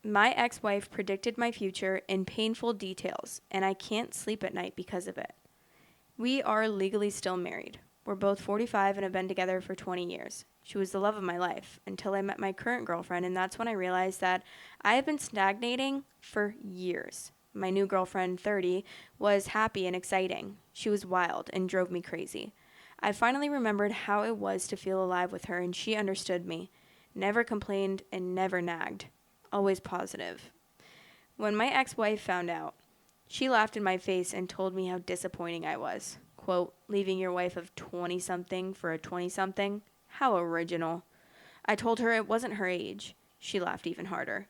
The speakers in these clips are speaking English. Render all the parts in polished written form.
My ex-wife predicted my future in painful details, and I can't sleep at night because of it. We are legally still married. We're both 45 and have been together for 20 years. She was the love of my life until I met my current girlfriend, and that's when I realized that I have been stagnating for years. My new girlfriend, 30, was happy and exciting. She was wild and drove me crazy. I finally remembered how it was to feel alive with her, and she understood me. Never complained and never nagged. Always positive. When my ex-wife found out, she laughed in my face and told me how disappointing I was. Quote, leaving your wife of 20-something for a 20-something? How original. I told her it wasn't her age. She laughed even harder.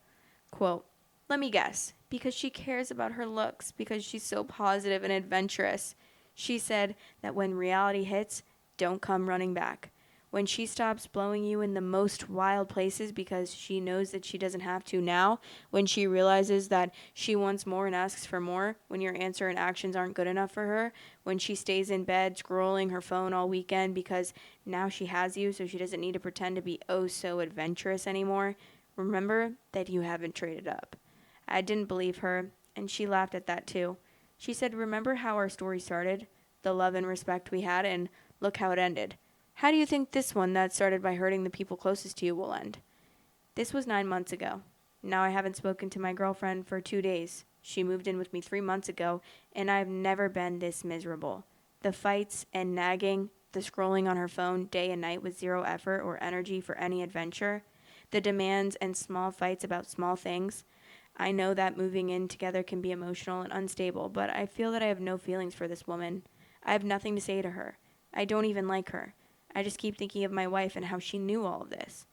Quote, let me guess, because she cares about her looks, because she's so positive and adventurous. She said that when reality hits, don't come running back. When she stops blowing you in the most wild places because she knows that she doesn't have to now, when she realizes that she wants more and asks for more, when your answer and actions aren't good enough for her, when she stays in bed scrolling her phone all weekend because now she has you so she doesn't need to pretend to be oh so adventurous anymore, remember that you haven't traded up. I didn't believe her, and she laughed at that too. She said, remember how our story started? The love and respect we had, and look how it ended. How do you think this one that started by hurting the people closest to you will end? This was 9 months ago. Now I haven't spoken to my girlfriend for 2 days. She moved in with me 3 months ago, and I've never been this miserable. The fights and nagging, the scrolling on her phone day and night with zero effort or energy for any adventure, the demands and small fights about small things. I know that moving in together can be emotional and unstable, but I feel that I have no feelings for this woman. I have nothing to say to her. I don't even like her. I just keep thinking of my wife and how she knew all of this.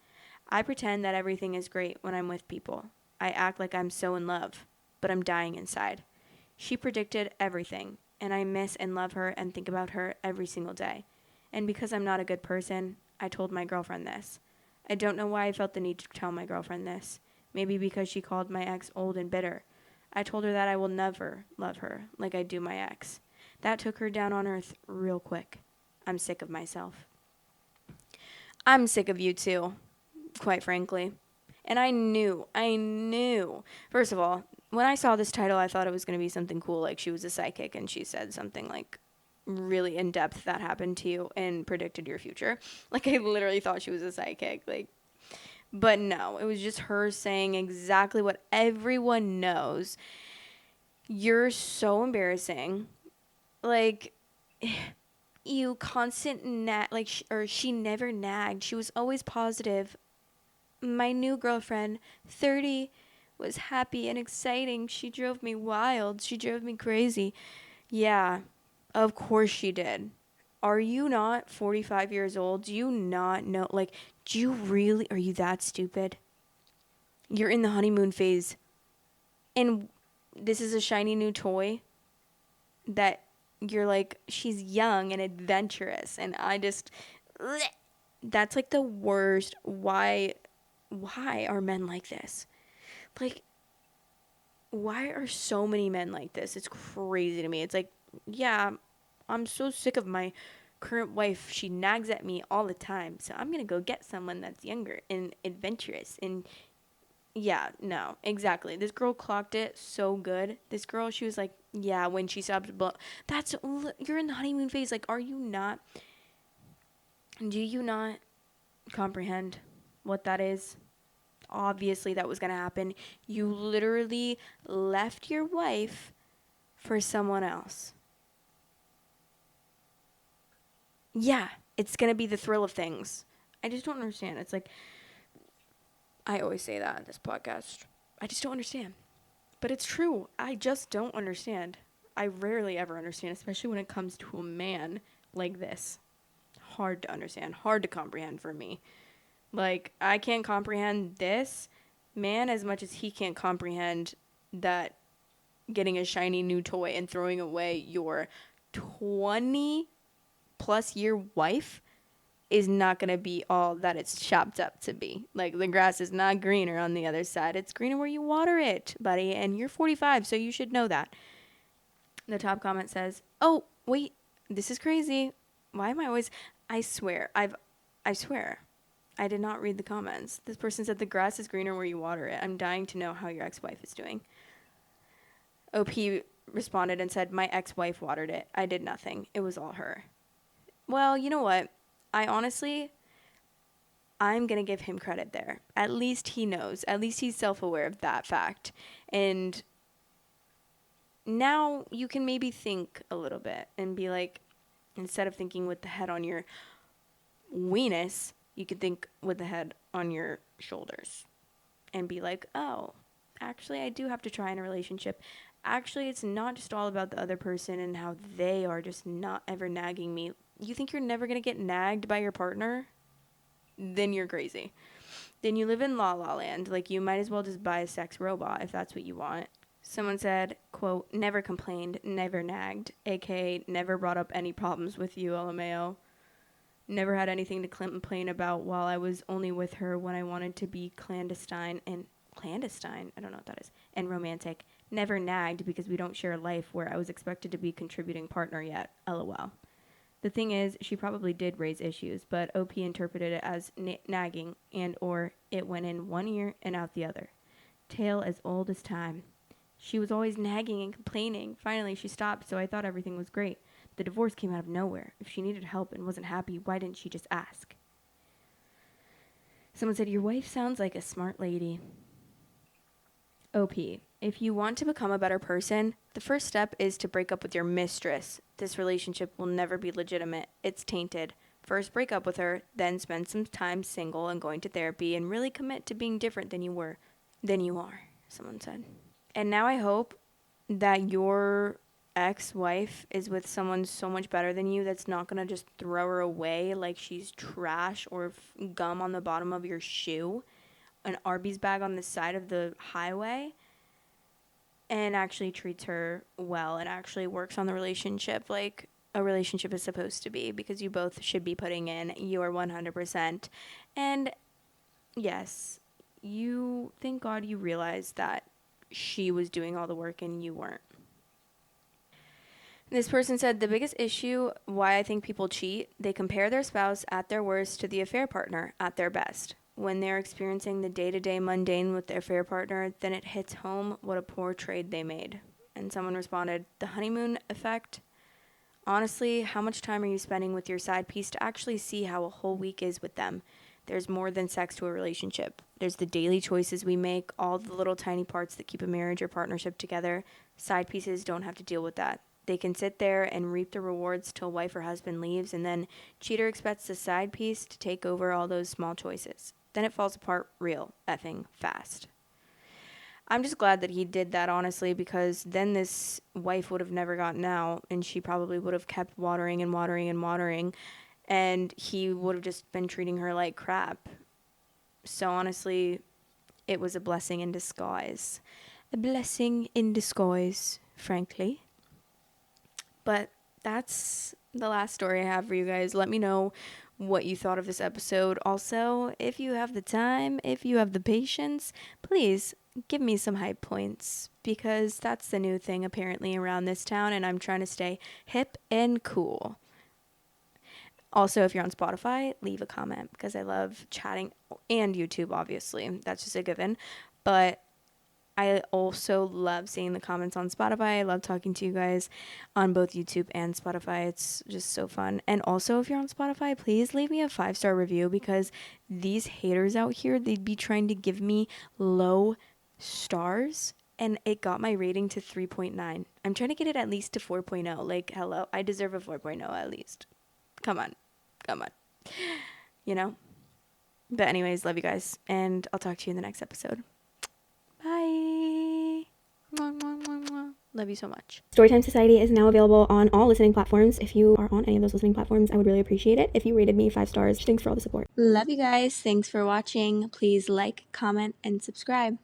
I pretend that everything is great when I'm with people. I act like I'm so in love, but I'm dying inside. She predicted everything, and I miss and love her and think about her every single day. And because I'm not a good person, I told my girlfriend this. I don't know why I felt the need to tell my girlfriend this. Maybe because she called my ex old and bitter. I told her that I will never love her like I do my ex. That took her down on earth real quick. I'm sick of myself. I'm sick of you too, quite frankly. And I knew. First of all, when I saw this title, I thought it was going to be something cool, like she was a psychic and she said something like really in depth that happened to you and predicted your future. Like I literally thought she was a psychic, but no, it was just her saying exactly what everyone knows. You're so embarrassing. Like you constant she never nagged. She was always positive. My new girlfriend, 30, was happy and exciting. She drove me wild. She drove me crazy. Yeah, of course she did. Are you not 45 years old? Do you not know? Do you really? Are you that stupid? You're in the honeymoon phase. And this is a shiny new toy that you're like, she's young and adventurous. And I just, that's like the worst. Why are men like this? Like, why are so many men like this? It's crazy to me. It's like, yeah, I'm so sick of my current wife. She nags at me all the time. So I'm going to go get someone that's younger and adventurous. And yeah, no, exactly. This girl clocked it so good. This girl, she was like, yeah, when she stopped, you're in the honeymoon phase. Like, do you not comprehend what that is? Obviously that was going to happen. You literally left your wife for someone else. Yeah, it's going to be the thrill of things. I just don't understand. It's like, I always say that in this podcast. I just don't understand. But it's true. I just don't understand. I rarely ever understand, especially when it comes to a man like this. Hard to understand. Hard to comprehend for me. Like, I can't comprehend this man as much as he can't comprehend that getting a shiny new toy and throwing away your 20 plus year wife is not going to be all that it's chopped up to be. Like, the grass is not greener on the other side. It's greener where you water it, buddy. And you're 45, so you should know that. The top comment says, oh, wait, this is crazy. Why am I always... I swear. I did not read the comments. This person said, the grass is greener where you water it. I'm dying to know how your ex-wife is doing. OP responded and said, my ex-wife watered it. I did nothing. It was all her. Well, you know what? I'm going to give him credit there. At least he knows. At least he's self-aware of that fact. And now you can maybe think a little bit and be like, instead of thinking with the head on your weenus, you could think with the head on your shoulders and be like, oh, actually, I do have to try in a relationship. Actually, it's not just all about the other person and how they are just not ever nagging me. You think you're never going to get nagged by your partner? Then you're crazy. Then you live in La La Land. Like, you might as well just buy a sex robot if that's what you want. Someone said, quote, never complained, never nagged, aka never brought up any problems with you, LMAO. Never had anything to complain about while I was only with her when I wanted to be clandestine, I don't know what that is, and romantic. Never nagged because we don't share a life where I was expected to be a contributing partner yet, LOL. The thing is, she probably did raise issues, but OP interpreted it as nagging and or it went in one ear and out the other. Tale as old as time. She was always nagging and complaining. Finally, she stopped, so I thought everything was great. The divorce came out of nowhere. If she needed help and wasn't happy, why didn't she just ask? Someone said, your wife sounds like a smart lady. OP, if you want to become a better person, the first step is to break up with your mistress. This relationship will never be legitimate. It's tainted. First break up with her, then spend some time single and going to therapy and really commit to being different than you are, someone said. And now I hope that your ex-wife is with someone so much better than you that's not going to just throw her away like she's trash or gum on the bottom of your shoe, an Arby's bag on the side of the highway, and actually treats her well and actually works on the relationship like a relationship is supposed to be, because you both should be putting in your 100%. And yes, thank God you realized that she was doing all the work and you weren't. This person said, the biggest issue why I think people cheat, they compare their spouse at their worst to the affair partner at their best. When they're experiencing the day-to-day mundane with their affair partner, then it hits home what a poor trade they made. And someone responded, the honeymoon effect? Honestly, how much time are you spending with your side piece to actually see how a whole week is with them? There's more than sex to a relationship. There's the daily choices we make, all the little tiny parts that keep a marriage or partnership together. Side pieces don't have to deal with that. They can sit there and reap the rewards till wife or husband leaves, and then cheater expects the side piece to take over all those small choices. Then it falls apart real effing fast. I'm just glad that he did that, honestly, because then this wife would have never gotten out, and she probably would have kept watering and watering and watering, and he would have just been treating her like crap. So honestly, it was a blessing in disguise. A blessing in disguise, frankly. But that's the last story I have for you guys. Let me know what you thought of this episode. Also, if you have the time, if you have the patience, please give me some hype points, because that's the new thing apparently around this town, and I'm trying to stay hip and cool. Also, if you're on Spotify, leave a comment, because I love chatting, and YouTube, obviously. That's just a given. But I also love seeing the comments on Spotify. I love talking to you guys on both YouTube and Spotify. It's just so fun. And also, if you're on Spotify, please leave me a 5-star review, because these haters out here, they'd be trying to give me low stars, and it got my rating to 3.9. I'm trying to get it at least to 4.0. Like, hello, I deserve a 4.0 at least. Come on. You know? But anyways, love you guys, and I'll talk to you in the next episode. Bye. Mwah, mwah, mwah, mwah. Love you so much. Storytime Society is now available on all listening platforms. If you are on any of those listening platforms, I would really appreciate it if you rated me 5 stars. Thanks for all the support. Love you guys. Thanks for watching. Please like, comment, and subscribe.